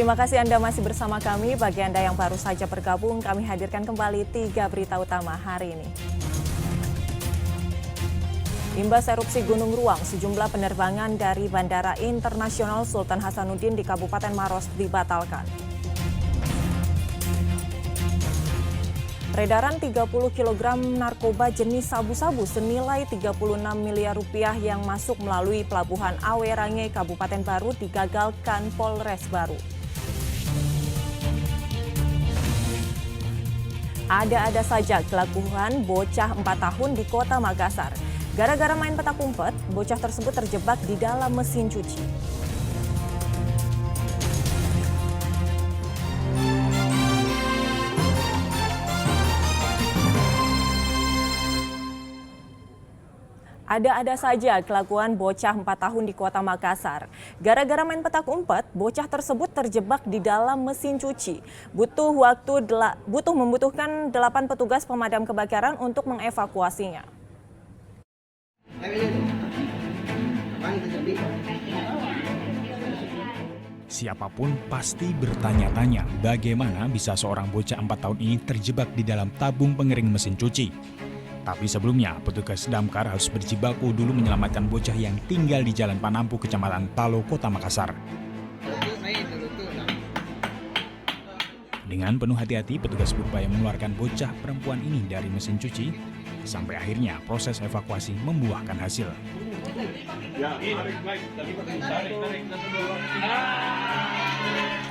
Terima kasih Anda masih bersama kami. Bagi Anda yang baru saja bergabung, kami hadirkan kembali 3 berita utama hari ini. Imbas erupsi Gunung Ruang, sejumlah penerbangan dari Bandara Internasional Sultan Hasanuddin di Kabupaten Maros dibatalkan. Peredaran 30 kg narkoba jenis sabu-sabu senilai 36 miliar rupiah yang masuk melalui Pelabuhan Awerange, Kabupaten Baru digagalkan Polres Baru. Ada-ada saja kelakuan bocah 4 tahun di Kota Makassar. Gara-gara main petak umpet, bocah tersebut terjebak di dalam mesin cuci. Ada-ada saja kelakuan bocah 4 tahun di Kota Makassar. Gara-gara main petak umpet, bocah tersebut terjebak di dalam mesin cuci. Membutuhkan 8 petugas pemadam kebakaran untuk mengevakuasinya. Siapapun pasti bertanya-tanya bagaimana bisa seorang bocah 4 tahun ini terjebak di dalam tabung pengering mesin cuci. Tapi sebelumnya, petugas damkar harus berjibaku dulu menyelamatkan bocah yang tinggal di Jalan Panampu, Kecamatan Talo, Kota Makassar. Dengan penuh hati-hati, petugas berupaya mengeluarkan bocah perempuan ini dari mesin cuci, sampai akhirnya proses evakuasi membuahkan hasil.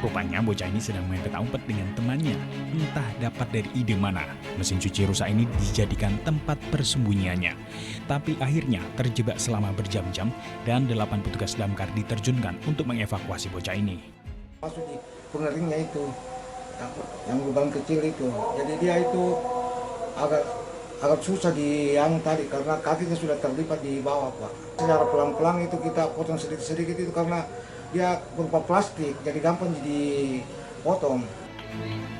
Rupanya bocah ini sedang main petak umpet dengan temannya. Entah dapat dari ide mana, mesin cuci rusak ini dijadikan tempat persembunyiannya. Tapi akhirnya terjebak selama berjam-jam dan 8 petugas damkar diterjunkan untuk mengevakuasi bocah ini. Masuk di pengeringnya itu, yang lubang kecil itu. Jadi dia itu agak susah yang tadi karena kakinya sudah terlipat di bawah, Pak. Secara pelan-pelan itu kita potong sedikit-sedikit itu karena dia berupa plastik, jadi gampang dipotong.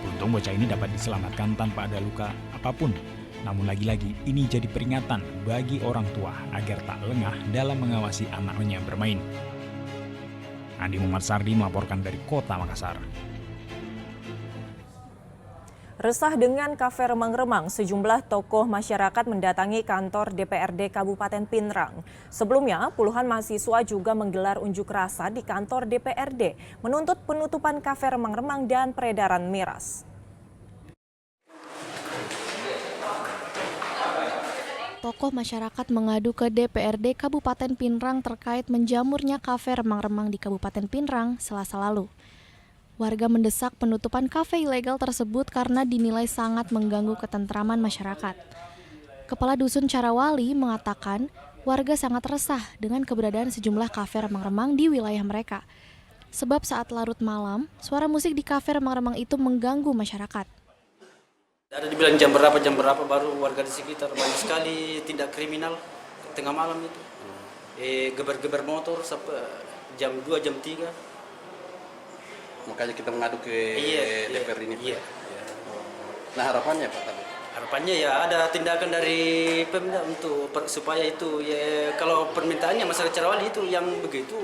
Beruntung bocah ini dapat diselamatkan tanpa ada luka apapun. Namun lagi-lagi ini jadi peringatan bagi orang tua agar tak lengah dalam mengawasi anaknya bermain. Andi Muhammad Sardi melaporkan dari Kota Makassar. Resah dengan kafe remang-remang, sejumlah tokoh masyarakat mendatangi kantor DPRD Kabupaten Pinrang. Sebelumnya, puluhan mahasiswa juga menggelar unjuk rasa di kantor DPRD, menuntut penutupan kafe remang-remang dan peredaran miras. Tokoh masyarakat mengadu ke DPRD Kabupaten Pinrang terkait menjamurnya kafe remang-remang di Kabupaten Pinrang Selasa lalu. Warga mendesak penutupan kafe ilegal tersebut karena dinilai sangat mengganggu ketentraman masyarakat. Kepala Dusun Carawali mengatakan warga sangat resah dengan keberadaan sejumlah kafe remang-remang di wilayah mereka. Sebab saat larut malam, suara musik di kafe remang-remang itu mengganggu masyarakat. Ada dibilang jam berapa baru warga di sekitar banyak sekali tindak kriminal tengah malam itu. Geber-geber motor sampai jam 2, jam 3. Makanya kita mengadu ke DPR ini. Iya. Nah harapannya Pak? Harapannya ya ada tindakan dari Pemda untuk supaya itu ya kalau permintaannya masyarakat Carawali itu yang begitu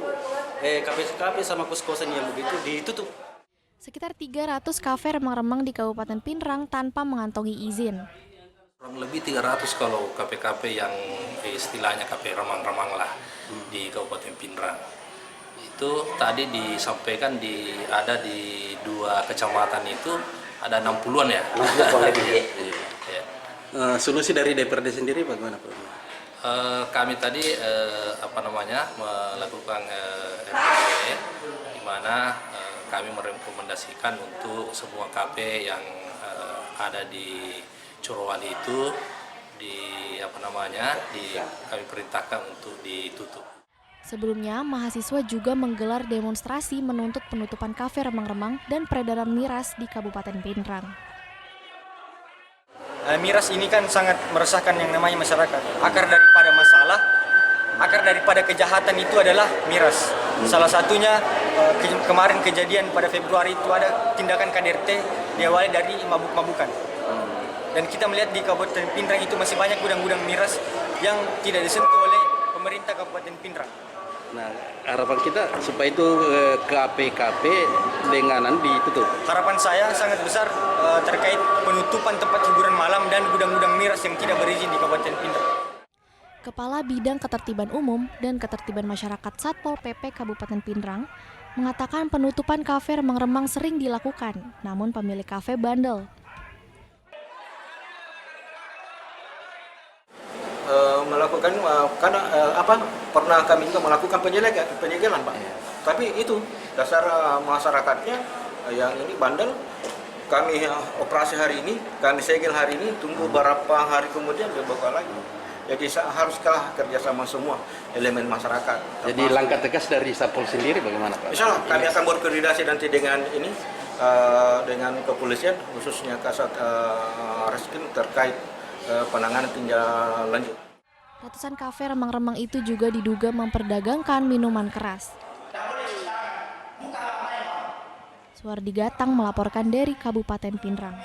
kafe-kafe sama kos-kosan yang begitu ditutup. Sekitar 300 kafe remang-remang di Kabupaten Pinrang tanpa mengantongi izin. Kurang lebih 300 kalau kafe-kafe yang istilahnya kafe remang-remang lah di Kabupaten Pinrang. Itu tadi disampaikan ada di 2 kecamatan itu ada 60-an ya. 60 lebih ya. Solusi dari DPRD sendiri bagaimana Pak? Kami tadi melakukan RPP di mana kami merekomendasikan untuk semua kafe yang ada di Carawali itu kami perintahkan untuk ditutup. Sebelumnya, mahasiswa juga menggelar demonstrasi menuntut penutupan kafe remang-remang dan peredaran miras di Kabupaten Pinrang. Miras ini kan sangat meresahkan yang namanya masyarakat. Akar daripada masalah, akar daripada kejahatan itu adalah miras. Salah satunya kemarin kejadian pada Februari itu ada tindakan KDRT diawali dari mabuk-mabukan. Dan kita melihat di Kabupaten Pinrang itu masih banyak gudang-gudang miras yang tidak disentuh oleh pemerintah Kabupaten Pinrang. Nah, harapan kita supaya itu KP-KP lenganan ditutup. Harapan saya sangat besar terkait penutupan tempat hiburan malam dan gudang-gudang miras yang tidak berizin di Kabupaten Pindrang. Kepala Bidang Ketertiban Umum dan Ketertiban Masyarakat Satpol PP Kabupaten Pindrang mengatakan penutupan kafe remang-remang sering dilakukan, namun pemilik kafe bandel. Melakukan karena pernah kami juga melakukan penyegelan Pak. Tapi itu dasar masyarakatnya yang ini bandel. Kami operasi hari ini, kami segel hari ini, tunggu beberapa hari kemudian dibuka lagi. Jadi haruskah kerjasama semua elemen masyarakat. Jadi langkah tegas dari Satpol sendiri bagaimana Pak? Insyaallah kami akan berkoordinasi nanti dengan ini dengan kepolisian khususnya Kasat Reskrim terkait penanganan tindak lanjut. Ratusan kafe remang-remang itu juga diduga memperdagangkan minuman keras. Suwardi Gatang melaporkan dari Kabupaten Pindrang.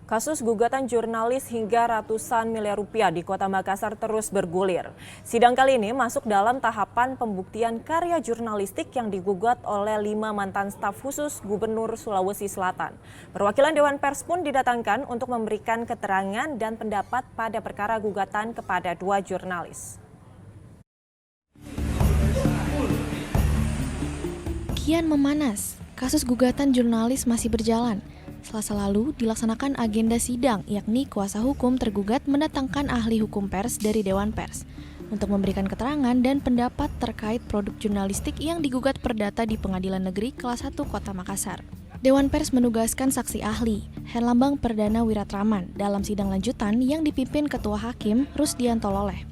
Kasus gugatan jurnalis hingga ratusan miliar rupiah di Kota Makassar terus bergulir. Sidang kali ini masuk dalam tahapan pembuktian karya jurnalistik yang digugat oleh 5 mantan staf khusus Gubernur Sulawesi Selatan. Perwakilan Dewan Pers pun didatangkan untuk memberikan keterangan dan pendapat pada perkara gugatan kepada 2 jurnalis. Kian memanas, kasus gugatan jurnalis masih berjalan. Selasa lalu dilaksanakan agenda sidang, yakni kuasa hukum tergugat mendatangkan ahli hukum pers dari Dewan Pers untuk memberikan keterangan dan pendapat terkait produk jurnalistik yang digugat perdata di Pengadilan Negeri Kelas 1 Kota Makassar. Dewan Pers menugaskan saksi ahli, Herlambang Perdana Wiratraman, dalam sidang lanjutan yang dipimpin Ketua Hakim Rusdianto Loleh.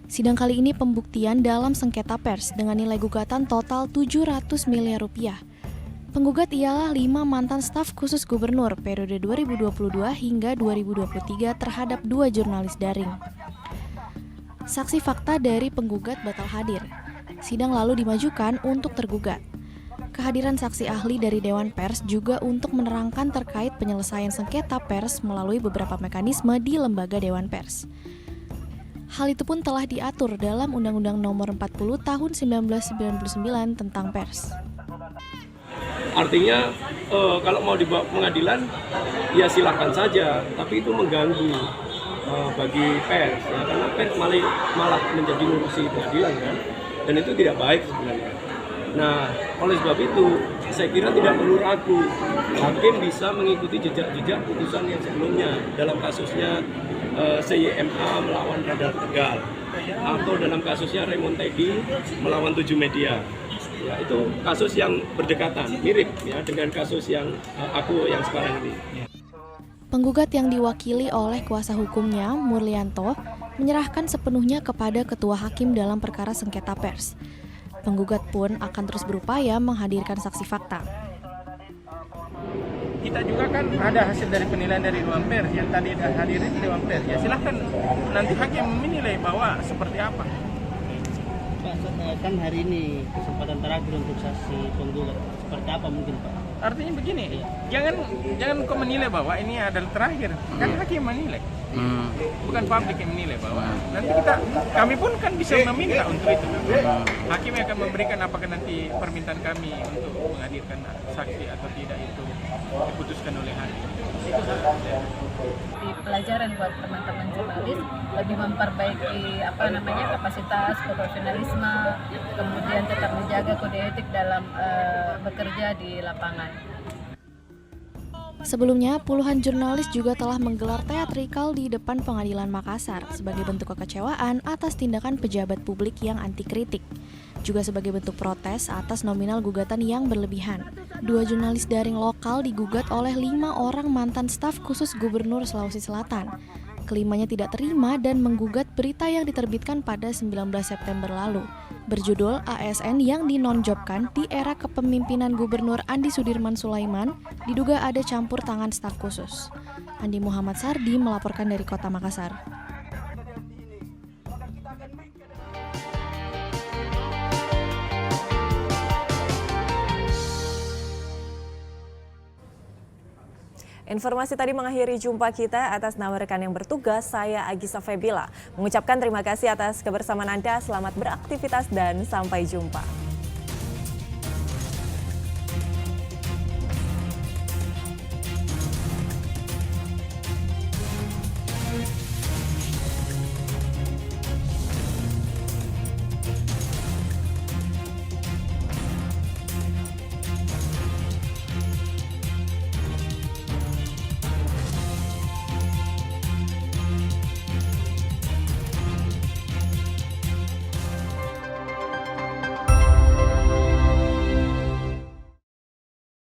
Sidang kali ini pembuktian dalam sengketa pers dengan nilai gugatan total 700 miliar rupiah. Penggugat ialah 5 mantan staf khusus gubernur periode 2022 hingga 2023 terhadap 2 jurnalis daring. Saksi fakta dari penggugat batal hadir. Sidang lalu dimajukan untuk tergugat. Kehadiran saksi ahli dari Dewan Pers juga untuk menerangkan terkait penyelesaian sengketa pers melalui beberapa mekanisme di lembaga Dewan Pers. Hal itu pun telah diatur dalam Undang-Undang Nomor 40 Tahun 1999 tentang pers. Artinya kalau mau dibawa pengadilan ya silakan saja, tapi itu mengganggu bagi pers ya, karena pers malah menjadi ngurusi pengadilan kan, dan itu tidak baik sebenarnya. Nah, oleh sebab itu saya kira tidak perlu ragu, hakim bisa mengikuti jejak-jejak putusan yang sebelumnya dalam kasusnya CYMA melawan Radar Tegal atau dalam kasusnya Raymond Teddy melawan 7 Media. Ya, itu kasus yang berdekatan, mirip ya dengan kasus yang aku yang sekarang ini. Penggugat yang diwakili oleh kuasa hukumnya, Murlianto, menyerahkan sepenuhnya kepada Ketua Hakim dalam perkara sengketa pers. Penggugat pun akan terus berupaya menghadirkan saksi fakta. Kita juga kan ada hasil dari penilaian dari Dewan Pers yang tadi hadirin di Dewan Pers. Ya silahkan nanti hakim menilai bahwa seperti apa. Kan hari ini kesempatan terakhir untuk saksi penggugat, seperti apa mungkin Pak? Artinya begini, jangan kau menilai bahwa ini adalah terakhir, kan hakim menilai, bukan publik yang menilai bahwa nanti kami pun kan bisa meminta untuk itu. Hakim akan memberikan apakah nanti permintaan kami untuk menghadirkan saksi atau tidak itu diputuskan oleh hakim. Di pelajaran buat teman-teman jurnalis lebih memperbaiki kapasitas profesionalisme, kemudian tetap menjaga kode etik dalam bekerja di lapangan. Sebelumnya, puluhan jurnalis juga telah menggelar teatrikal di depan Pengadilan Makassar sebagai bentuk kekecewaan atas tindakan pejabat publik yang anti kritik, juga sebagai bentuk protes atas nominal gugatan yang berlebihan. 2 jurnalis daring lokal digugat oleh 5 orang mantan staf khusus Gubernur Sulawesi Selatan. Kelimanya tidak terima dan menggugat berita yang diterbitkan pada 19 September lalu, berjudul ASN yang dinonjobkan di era kepemimpinan Gubernur Andi Sudirman Sulaiman, diduga ada campur tangan staf khusus. Andi Muhammad Sardi melaporkan dari Kota Makassar. Informasi tadi mengakhiri jumpa kita. Atas nama rekan yang bertugas, saya Agisa Febila mengucapkan terima kasih atas kebersamaan Anda. Selamat beraktivitas dan sampai jumpa.